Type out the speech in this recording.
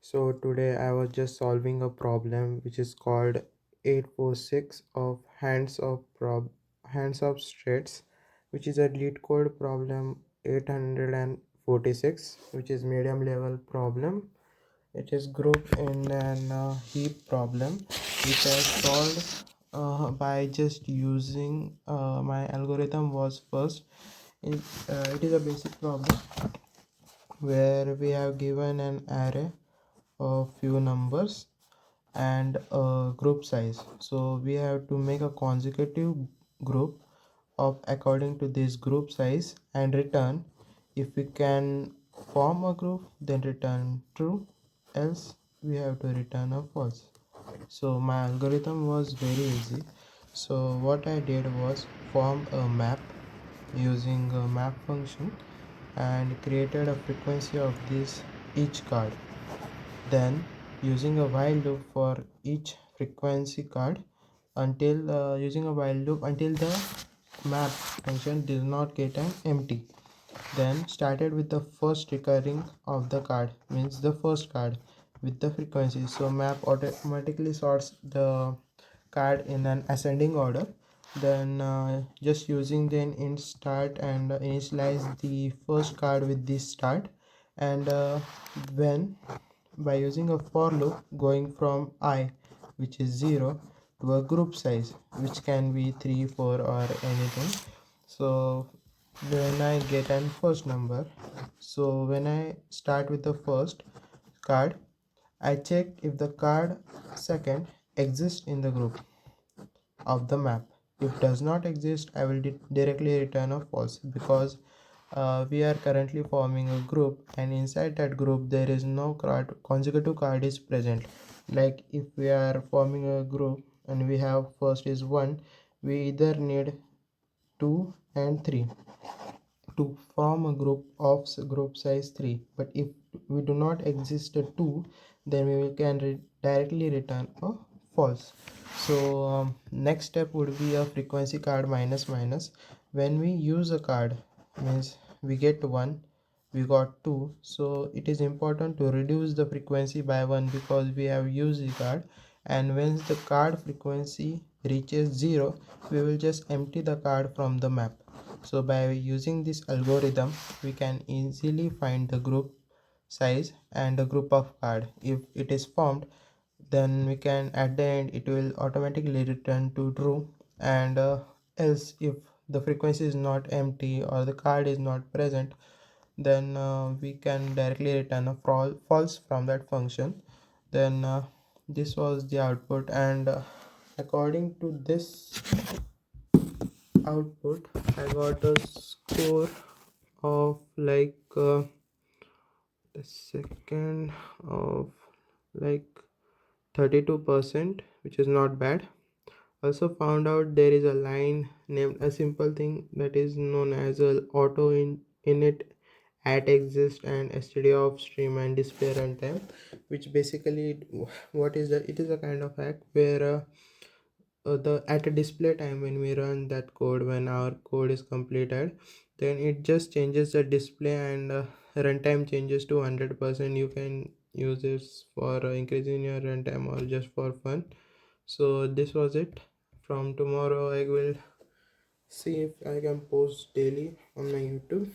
So today I was just solving a problem which is called 846 of hands of straights, which is a lead code problem 846, which is medium level problem. It is grouped in an heap problem which I solved by just using my algorithm was first. It is a basic problem where we have given an array of few numbers and a group size, so we have to make a consecutive group of according to this group size and return. If we can form a group, then return true, else we have to return a false. So my algorithm was very easy. So what I did was form a map using a map function and created a frequency of this each card. Then using a while loop for each frequency card until using a while loop until the map function does not get an empty. Then started with the first recurring of the card, means the first card with the frequency. So map automatically sorts the card in an ascending order. Then just using the int start and initialize the first card with this start, and when by using a for loop going from I, which is 0, to a group size which can be 3, 4 or anything. So when I get an first number, so when I start with the first card, I check if the card second exists in the group of the map. If does not exist, I will directly return a false, because we are currently forming a group, and inside that group there is no consecutive card is present. Like if we are forming a group and we have first is 1, we either need 2 and 3 to form a group of group size 3. But if we do not exist a 2, then we can directly return a false. So next step would be a frequency card minus minus. When we use a card, means we get 1, we got 2, so it is important to reduce the frequency by 1 because we have used the card. And when the card frequency reaches 0, we will just empty the card from the map. So by using this algorithm, we can easily find the group size and the group of card. If it is formed, then we can at the end it will automatically return to true, and else if the frequency is not empty or the card is not present, then we can directly return a false from that function. Then this was the output, and according to this output I got a score of like a second of like 32%, which is not bad. Also found out there is a line named a simple thing that is known as a auto init at exist and std of stream and display runtime, which basically what is that? It is a kind of hack where the at a display time when we run that code, when our code is completed, then it just changes the display, and runtime changes to 100%. You can use this for increasing your runtime or just for fun. So this was it. From tomorrow I will see if I can post daily on my YouTube.